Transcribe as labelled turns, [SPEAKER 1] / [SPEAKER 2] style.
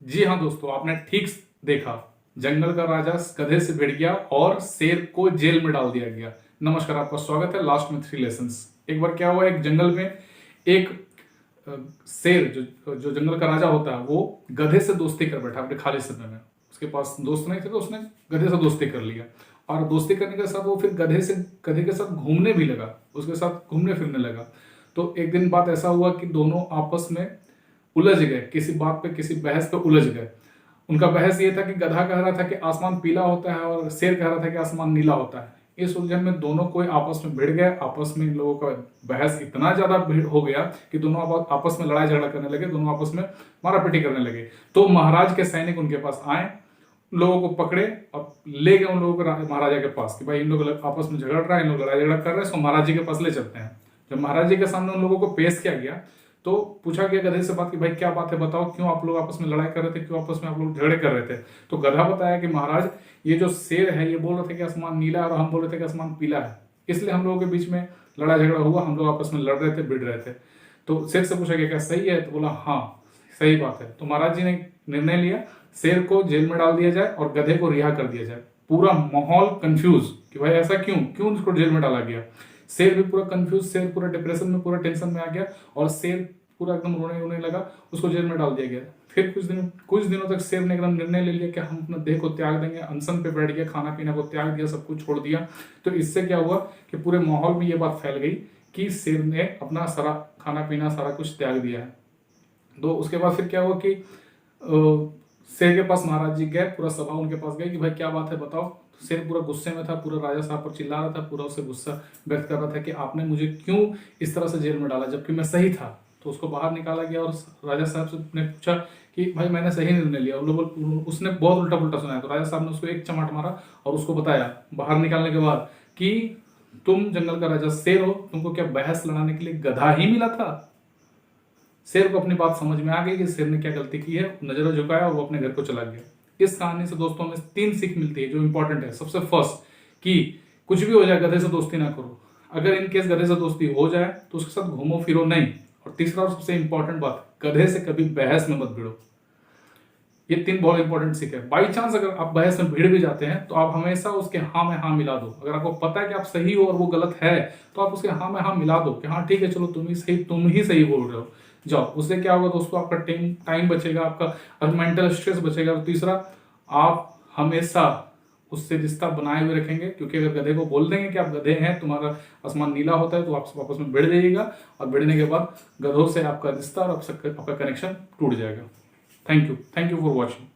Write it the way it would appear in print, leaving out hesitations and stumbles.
[SPEAKER 1] जी हाँ दोस्तों, आपने ठीक देखा। जंगल का राजा गधे से भिड़ गया और शेर को जेल में डाल दिया गया। नमस्कार, आपका स्वागत है लास्ट में 3 लेसन्स। एक बार क्या हुआ, एक जंगल में एक अ, शेर जो जो जंगल का राजा होता है वो गधे से दोस्ती कर बैठा अपने खाली समय में। उसके पास दोस्त नहीं थे तो उसने गधे से दोस्ती कर लिया और दोस्ती करने के साथ वो फिर गधे के साथ घूमने भी लगा, उसके साथ घूमने फिरने लगा। तो एक दिन बात ऐसा हुआ कि दोनों आपस में उलझ गए, किसी बात पे किसी बहस पे उलझ गए। उनका बहस ये था कि गधा कह रहा था कि आसमान पीला होता है और शेर कह रहा था कि आसमान नीला होता है। इस उलझन में दोनों कोई आपस में भिड़ गए। आपस में इन लोगों का बहस इतना ज्यादा भीड़ हो गया कि दोनों आपस में लड़ाई झगड़ा करने लगे, दोनों आपस में मारापीटी करने लगे। तो महाराज के सैनिक उनके पास आए, लोगों को पकड़े और ले गए उन लोगों को महाराजा के पास कि भाई इन लोग आपस में झगड़ रहा है, इन लोग लड़ाई झगड़ा कर रहे हैं, इसको महाराज जी के पास ले चलते हैं। जब महाराज जी के सामने उन लोगों को पेश किया गया तो पूछा गया गधे से बात कि भाई क्या बात है, बताओ क्यों आप लोग आपस में लड़ाई कर रहे थे, क्यों आपस में आप लोग झगड़े कर रहे थे। तो गधा बताया कि महाराज ये जो शेर है ये बोल रहे थे कि आसमान नीला है और हम बोल रहे थे कि आसमान पीला है, इसलिए हम लोगों के बीच में लड़ाई झगड़ा हुआ, हम लोग आपस में लड़ रहे थे, भिड़ रहे थे। तो शेर से पूछा गया क्या सही है, तो बोला हाँ सही बात है। तो महाराज जी ने निर्णय लिया शेर को जेल में डाल दिया जाए और गधे को रिहा कर दिया जाए। पूरा माहौल कंफ्यूज कि भाई ऐसा क्यों क्यों उसको जेल में डाला गया। शेर भी पूरा कंफ्यूज, शेर पूरा डिप्रेशन में, पूरा टेंशन में आ गया और शेर पूरा एकदम रोने लगा, उसको जेल में डाल दिया गया। फिर कुछ दिनों तक शेर ने एकदम निर्णय ले लिया कि हम अपना देह को त्याग देंगे, अनशन पे बैठ गया, खाना पीना को त्याग दिया, सब कुछ छोड़ दिया। तो इससे क्या हुआ कि पूरे माहौल में ये बात फैल गई कि शेर ने अपना सारा खाना पीना सारा कुछ त्याग दिया है। तो उसके बाद फिर क्या हुआ कि शेर के पास महाराज जी गए, पूरा सभा उनके पास गए कि भाई क्या बात है बताओ। शेर पूरा गुस्से में था, पूरा राजा साहब पर चिल्ला रहा था, पूरा उससे गुस्सा व्यक्त कर रहा था कि आपने मुझे क्यों इस तरह से जेल में डाला जबकि मैं सही था। तो उसको बाहर निकाला गया और राजा साहब से ने पूछा कि भाई मैंने सही निर्णय लिया। उसने बहुत उल्टा पुल्टा सुनाया। तो राजा साहब ने उसको एक चमाट मारा और उसको बताया बाहर निकालने के बाद कि तुम जंगल का राजा शेर हो, तुमको क्या बहस लड़ाने के लिए गधा ही मिला था। शेर को अपनी बात समझ में आ गई कि शेर ने क्या गलती की है, नजर झुकाया और वो अपने घर को चला गया। इस कहानी से दोस्तों हमें 3 सीख मिलती है जो इंपॉर्टेंट है। सबसे फर्स्ट कि कुछ भी हो जाए गधे से दोस्ती ना करो। अगर इन केस गधे से दोस्ती हो जाए तो उसके साथ घूमो फिरो नहीं। और तीसरा और सबसे इंपॉर्टेंट बात, गधे से कभी बहस में मत भिड़ो। ये 3 बहुत इंपॉर्टेंट सीख है। बाई चांस अगर आप बहस में भिड़ भी जाते हैं तो आप हमेशा उसके हाँ में हाँ मिला दो। अगर आपको पता है कि आप सही हो और वो गलत है तो आप उसके हाँ में हाँ मिला दो कि हाँ ठीक है चलो तुम ही सही बोल रहे हो, जाओ। उससे क्या होगा दोस्तों, आपका टाइम बचेगा, आपका मेंटल स्ट्रेस बचेगा। और तीसरा, आप हमेशा उससे रिश्ता बनाए हुए रखेंगे, क्योंकि अगर गधे को बोल देंगे कि आप गधे हैं, तुम्हारा आसमान नीला होता है, तो आप आपस में भिड़ जाइएगा और भिड़ने के बाद गधों से आपका रिश्ता और आपका कनेक्शन टूट जाएगा। Thank you for watching.